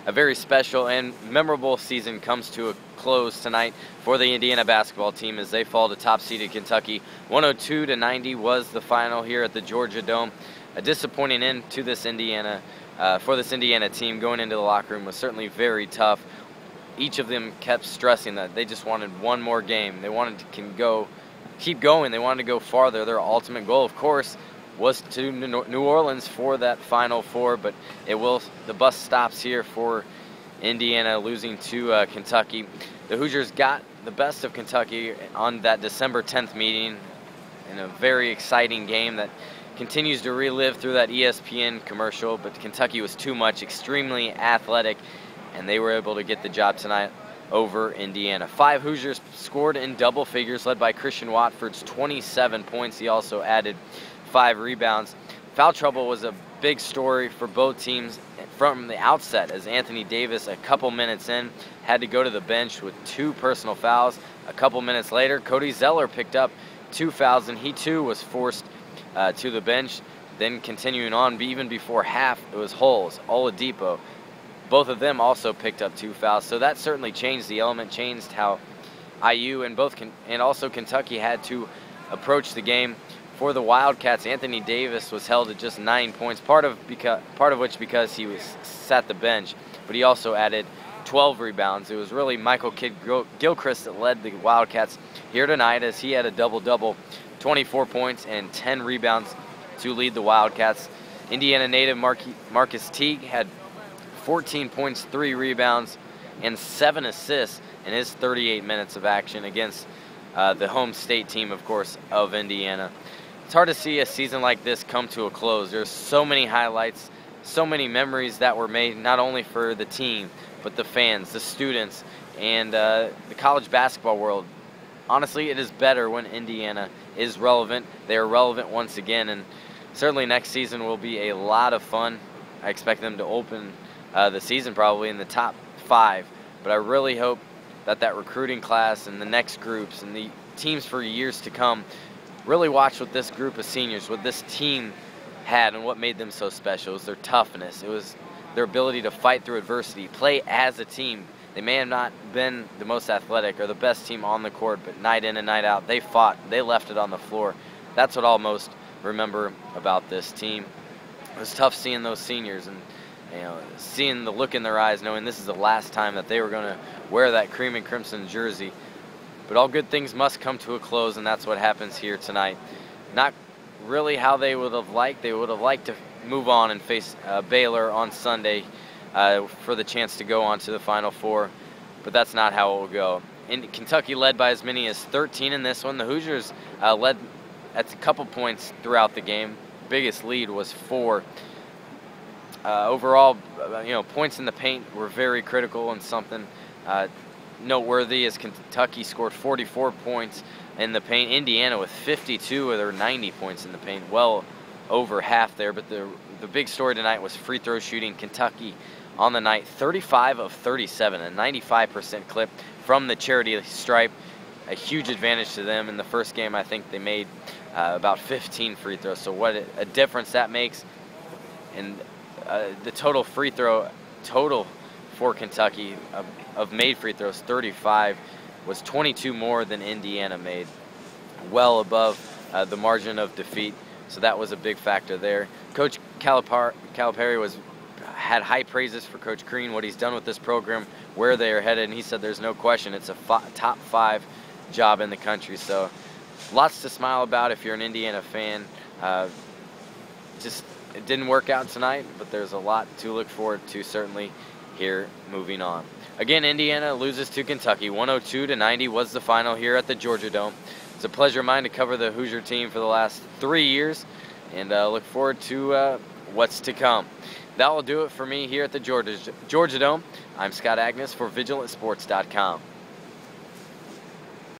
a very special and memorable season comes to a close tonight for the Indiana basketball team as they fall to top-seeded Kentucky. 102-90 was the final here at the Georgia Dome. A disappointing end to this Indiana for this Indiana team. Going into the locker room was certainly very tough. Each of them kept stressing that they just wanted one more game. They wanted to keep going. They wanted to go farther. Their ultimate goal, of course, was to New Orleans for that Final Four, but the bus stops here for Indiana, losing to Kentucky. The Hoosiers got the best of Kentucky on that December 10th meeting in a very exciting game that continues to relive through that ESPN commercial, but Kentucky was too much, extremely athletic, and they were able to get the job tonight over Indiana. 5 Hoosiers scored in double figures, led by Christian Watford's 27 points. He also added 5 rebounds. Foul trouble was a big story for both teams from the outset, as Anthony Davis, a couple minutes in, had to go to the bench with 2 personal fouls. A couple minutes later, Cody Zeller picked up 2 fouls, and he too was forced to the bench. Then continuing on, even before half, it was Hulls, Oladipo. Both of them also picked up 2 fouls, so that certainly changed the element, changed how IU and also Kentucky had to approach the game. For the Wildcats, Anthony Davis was held at just 9 points, part of which because he was sat the bench, but he also added 12 rebounds. It was really Michael Kidd-Gilchrist that led the Wildcats here tonight, as he had a double-double, 24 points and 10 rebounds to lead the Wildcats. Indiana native Marcus Teague had 14 points, 3 rebounds, and 7 assists in his 38 minutes of action against the home state team, of course, of Indiana. It's hard to see a season like this come to a close. There's so many highlights, so many memories that were made, not only for the team, but the fans, the students, and the college basketball world. Honestly, it is better when Indiana is relevant. They are relevant once again, and certainly next season will be a lot of fun. I expect them to open the season probably in the top 5, but I really hope that recruiting class and the next groups and the teams for years to come really watch what this group of seniors, what this team had, and what made them so special. It was their toughness. It was their ability to fight through adversity, play as a team. They may have not been the most athletic or the best team on the court, but night in and night out, they fought. They left it on the floor. That's what I'll most remember about this team. It was tough seeing those seniors and seeing the look in their eyes, knowing this is the last time that they were going to wear that cream and crimson jersey. But all good things must come to a close, and that's what happens here tonight. Not really how they would have liked. They would have liked to move on and face Baylor on Sunday for the chance to go on to the Final Four, but that's not how it will go. Kentucky led by as many as 13 in this one. The Hoosiers led at a couple points throughout the game. Biggest lead was 4. Overall, points in the paint were very critical, and something noteworthy as Kentucky scored 44 points in the paint. Indiana with 52 of their 90 points in the paint, well over half there. But the big story tonight was free throw shooting. Kentucky on the night, 35 of 37, a 95% clip from the charity stripe. A huge advantage to them. In the first game, I think they made about 15 free throws. So what a difference that makes. And the total for Kentucky of made free throws, 35, was 22 more than Indiana made, well above the margin of defeat. So that was a big factor there. Coach Calipari had high praises for Coach Crean, what he's done with this program, where they are headed, and he said there's no question it's a top 5 job in the country. So lots to smile about if you're an Indiana fan. It didn't work out tonight, but there's a lot to look forward to certainly here moving on. Again, Indiana loses to Kentucky. 102-90 was the final here at the Georgia Dome. It's a pleasure of mine to cover the Hoosier team for the last 3 years, and look forward to what's to come. That will do it for me here at the Georgia Dome. I'm Scott Agness for VigilantSports.com.